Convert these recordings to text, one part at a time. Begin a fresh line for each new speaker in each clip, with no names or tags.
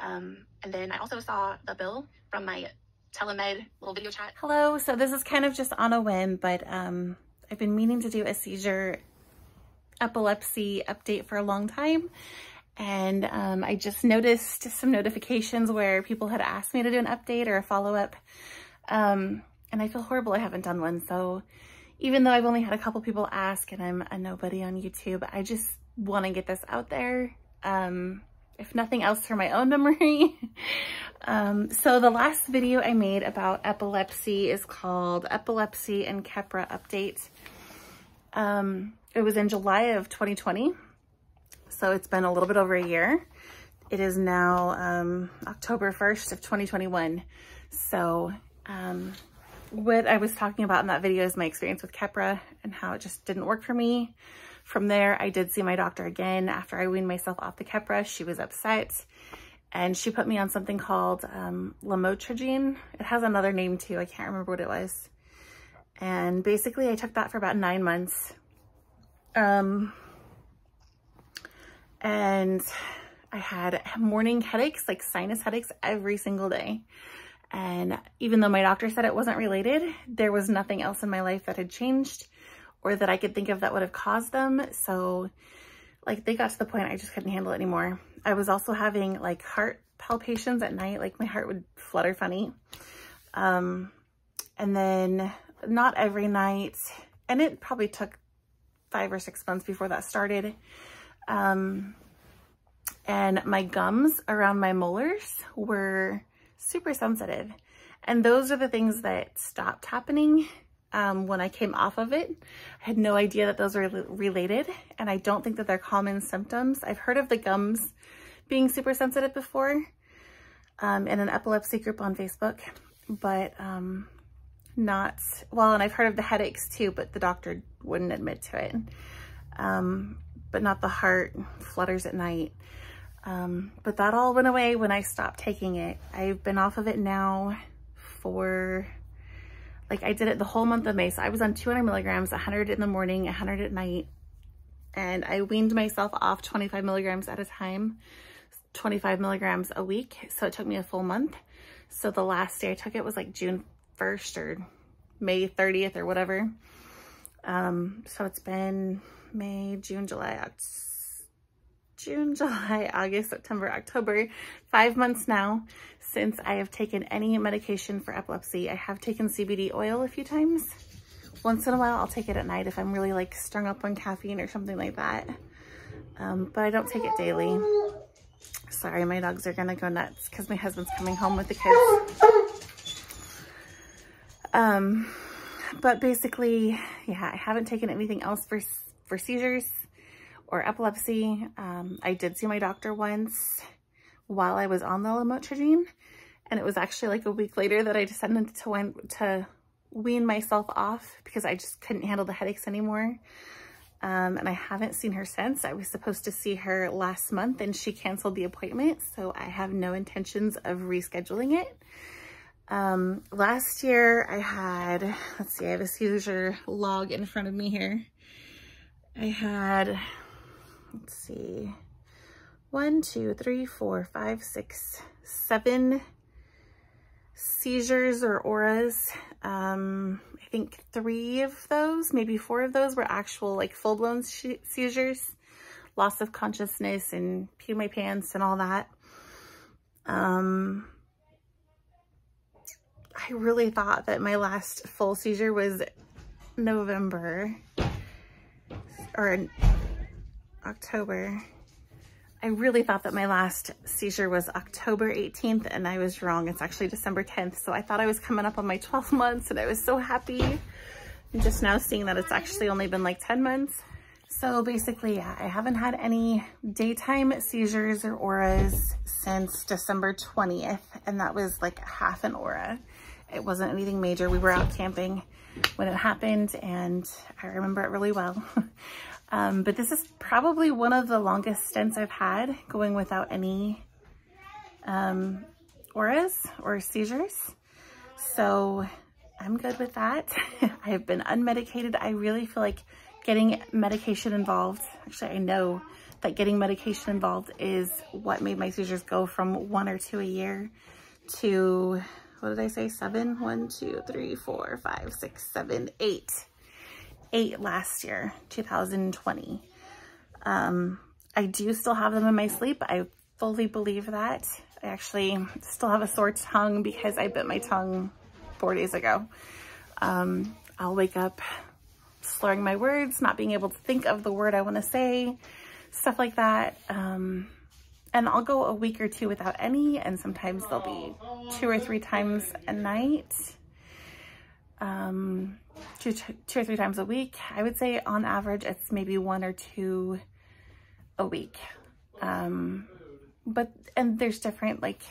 And then I also saw the bill from my telemed little video chat.
Hello, so this is kind of just on a whim, but I've been meaning to do a seizure epilepsy update for a long time. And I just noticed some notifications where people had asked me to do an update or a follow-up. And I feel horrible I haven't done one. So even though I've only had a couple people ask and I'm a nobody on YouTube, I just want to get this out there. If nothing else, for my own memory. So the last video I made about epilepsy is called Epilepsy and Keppra Update. It was in July of 2020. So it's been a little bit over a year. It is now October 1st of 2021. So what I was talking about in that video is my experience with Keppra and how it just didn't work for me. From there, I did see my doctor again after I weaned myself off the Keppra. She was upset and she put me on something called lamotrigine. It has another name too. I can't remember what it was. And basically I took that for about 9 months. And I had morning headaches, like sinus headaches, every single day. And even though my doctor said it wasn't related, there was nothing else in my life that had changed or that I could think of that would have caused them. So like they got to the point I just couldn't handle it anymore. I was also having like heart palpitations at night, like my heart would flutter funny. And then not every night, and it probably took 5 or 6 months before that started. And my gums around my molars were super sensitive. And those are the things that stopped happening when I came off of it. I had no idea that those were related, and I don't think that they're common symptoms. I've heard of the gums being super sensitive before in an epilepsy group on Facebook, but not, well, and I've heard of the headaches too, but the doctor wouldn't admit to it. But not the heart flutters at night. But that all went away when I stopped taking it. I've been off of it now for, like I did it the whole month of May. So I was on 200 milligrams, 100 in the morning, 100 at night. And I weaned myself off 25 milligrams at a time, 25 milligrams a week. So it took me a full month. So the last day I took it was like June 1st or May 30th or whatever. So it's been May, June, July, August, September, October, 5 months now since I have taken any medication for epilepsy. I have taken CBD oil a few times. Once in a while, I'll take it at night if I'm really like strung up on caffeine or something like that. But I don't take it daily. Sorry, my dogs are gonna go nuts because my husband's coming home with the kids. But basically, yeah, I haven't taken anything else for seizures or epilepsy. I did see my doctor once while I was on the lamotrigine, and it was actually like a week later that I decided to wean myself off because I just couldn't handle the headaches anymore. And I haven't seen her since. I was supposed to see her last month and she canceled the appointment, so I have no intentions of rescheduling it. Last year I had, let's see, I have a seizure log in front of me here. I had, let's see, 1, 2, 3, 4, 5, 6, 7 seizures or auras. I think 3 of those, maybe 4 of those were actual like full-blown seizures, loss of consciousness and peed my pants and all that. I really thought that my last full seizure was November or October. I really thought that my last seizure was October 18th and I was wrong. It's actually December 10th. So I thought I was coming up on my 12 months and I was so happy. I'm just now seeing that it's actually only been like 10 months. So basically, yeah, I haven't had any daytime seizures or auras since December 20th. And that was like half an aura. It wasn't anything major. We were out camping when it happened and I remember it really well. But this is probably one of the longest stints I've had going without any auras or seizures. So I'm good with that. I have been unmedicated. I really feel like getting medication involved. Actually, I know that getting medication involved is what made my seizures go from 1 or 2 a year to, what did I say, 7? 1, 2, 3, 4, 5, 6, 7, 8. 8 last year, 2020. I do still have them in my sleep. I fully believe that. I actually still have a sore tongue because I bit my tongue 4 days ago. I'll wake up slurring my words, not being able to think of the word I want to say, stuff like that. And I'll go a week or 2 without any, and sometimes they'll be 2 or 3 times a night, 2 or 3 times a week. I would say on average it's maybe 1 or 2 a week. And there's different like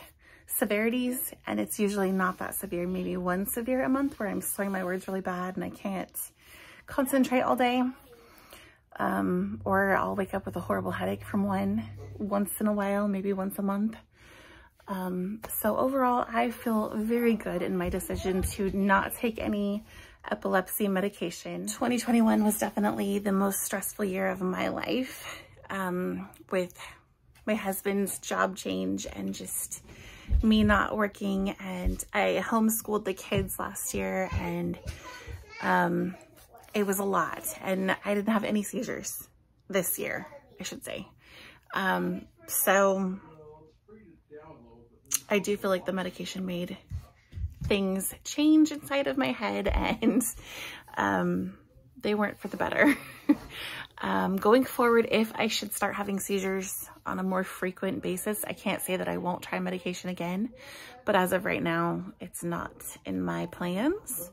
severities, and it's usually not that severe. Maybe 1 severe a month where I'm slurring my words really bad and I can't concentrate all day. Or I'll wake up with a horrible headache from one once in a while, maybe once a month. So overall, I feel very good in my decision to not take any epilepsy medication. 2021 was definitely the most stressful year of my life, with my husband's job change and just me not working, and I homeschooled the kids last year, and it was a lot, and I didn't have any seizures this year, I should say. So I do feel like the medication made things change inside of my head, and they weren't for the better. Going forward, if I should start having seizures on a more frequent basis, I can't say that I won't try medication again, but as of right now, it's not in my plans.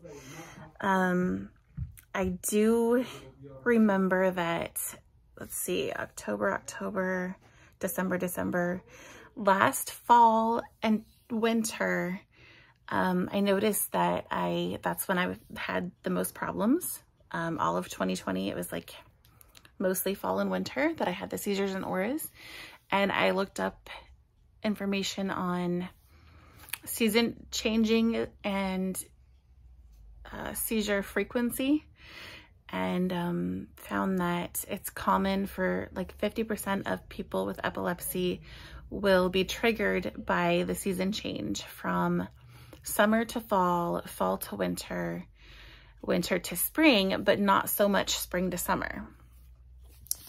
I do remember that, let's see, October, December, last fall and winter, I noticed that that's when I had the most problems. All of 2020, it was like mostly fall and winter that I had the seizures and auras. And I looked up information on season changing and seizure frequency, and found that it's common for like 50% of people with epilepsy will be triggered by the season change from summer to fall, fall to winter, winter to spring, but not so much spring to summer.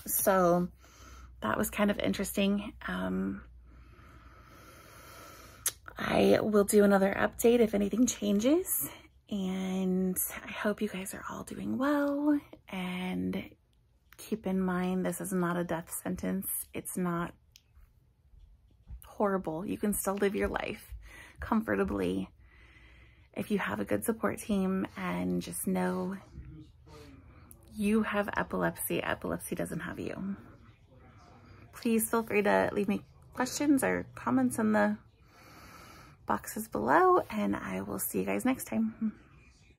So that was kind of interesting. I will do another update if anything changes, and I hope you guys are all doing well, and keep in mind, this is not a death sentence. It's not horrible. You can still live your life comfortably if you have a good support team, and just know you have epilepsy. Epilepsy doesn't have you. Please feel free to leave me questions or comments in the boxes below, and I will see you guys next time.